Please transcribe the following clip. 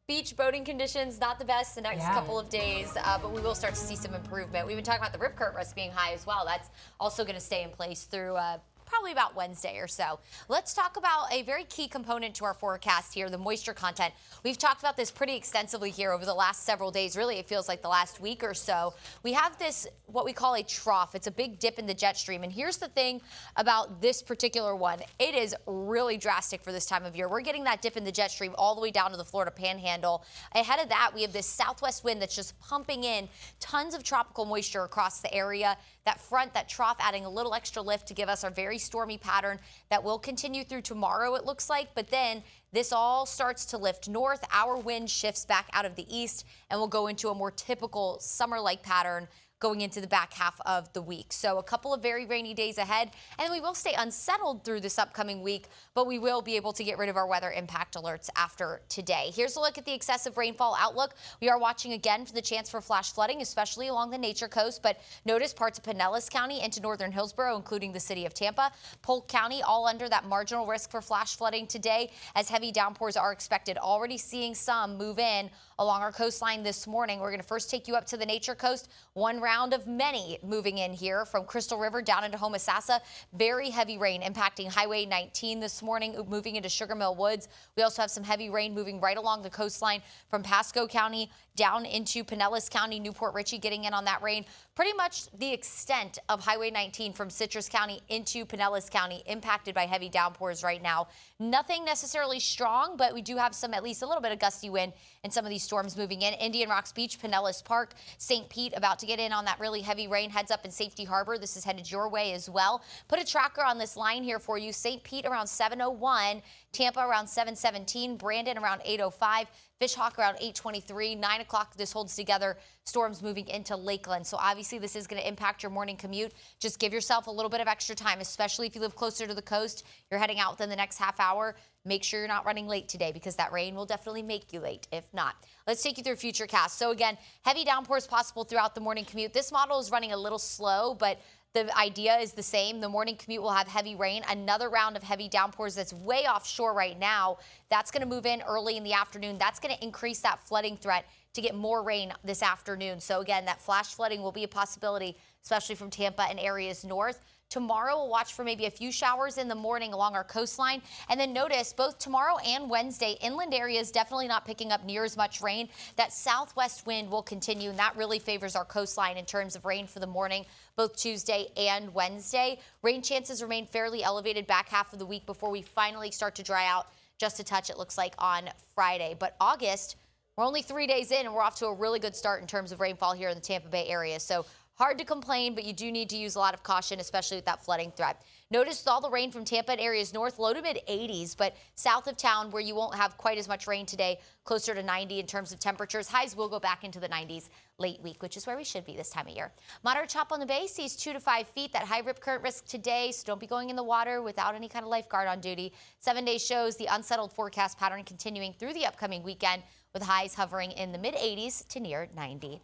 beach boating conditions, not the best the next couple of days, but we will start to see some improvement. We've been talking about the rip current risk being high as well. That's also going to stay in place through probably about Wednesday or so. Let's talk about a very key component to our forecast here, the moisture content. We've talked about this pretty extensively here over the last several days. Really, it feels like the last week or so. We have this, what we call a trough. It's a big dip in the jet stream. And here's the thing about this particular one. It is really drastic for this time of year. We're getting that dip in the jet stream all the way down to the Florida Panhandle. Ahead of that, we have this southwest wind that's just pumping in tons of tropical moisture across the area. That front, that trough, adding a little extra lift to give us our very stormy pattern that will continue through tomorrow, it looks like. But then this all starts to lift north. Our wind shifts back out of the east, and we'll go into a more typical summer-like pattern going into the back half of the week. So a couple of very rainy days ahead, and we will stay unsettled through this upcoming week, but we will be able to get rid of our weather impact alerts after today. Here's a look at the excessive rainfall outlook. We are watching again for the chance for flash flooding, especially along the Nature Coast, but notice parts of Pinellas County into northern Hillsborough, including the city of Tampa. Polk County, all under that marginal risk for flash flooding today, as heavy downpours are expected. Already seeing some move in along our coastline this morning. We're going to first take you up to the Nature Coast. One round of many moving in here from Crystal River down into Homosassa. Very heavy rain impacting Highway 19 this morning, moving into Sugar Mill Woods. We also have some heavy rain moving right along the coastline from Pasco County down into Pinellas County, Newport Richey getting in on that rain. Pretty much the extent of Highway 19 from Citrus County into Pinellas County impacted by heavy downpours right now. Nothing necessarily strong, but we do have some, at least a little bit of gusty wind and some of these storms moving in. Indian Rocks Beach, Pinellas Park, St. Pete about to get in on that really heavy rain. Heads up in Safety Harbor. This is headed your way as well. Put a tracker on this line here for you. St. Pete around 7:01, Tampa around 7:17, Brandon around 8:05, Fishhawk around 8:23, 9 o'clock. This holds together. Storms moving into Lakeland. So obviously this is going to impact your morning commute. Just give yourself a little bit of extra time, especially if you live closer to the coast. You're heading out within the next half hour. Make sure you're not running late today because that rain will definitely make you late if not. Let's take you through Futurecast. So again, heavy downpours possible throughout the morning commute. This model is running a little slow, but the idea is the same. The morning commute will have heavy rain. Another round of heavy downpours that's way offshore right now. That's going to move in early in the afternoon. That's going to increase that flooding threat to get more rain this afternoon. So again, that flash flooding will be a possibility, especially from Tampa and areas north. Tomorrow, we'll watch for maybe a few showers in the morning along our coastline. And then notice both tomorrow and Wednesday, inland areas definitely not picking up near as much rain. That southwest wind will continue, and that really favors our coastline in terms of rain for the morning, both Tuesday and Wednesday. Rain chances remain fairly elevated back half of the week before we finally start to dry out just a touch, it looks like, on Friday. But August, we're only 3 days in, and we're off to a really good start in terms of rainfall here in the Tampa Bay area. So hard to complain, but you do need to use a lot of caution, especially with that flooding threat. Notice all the rain from Tampa and areas north, low to mid 80s, but south of town where you won't have quite as much rain today, closer to 90 in terms of temperatures. Highs will go back into the 90s late week, which is where we should be this time of year. Moderate chop on the bay sees 2 to 5 feet. That high rip current risk today, so don't be going in the water without any kind of lifeguard on duty. 7 days shows the unsettled forecast pattern continuing through the upcoming weekend with highs hovering in the mid 80s to near 90.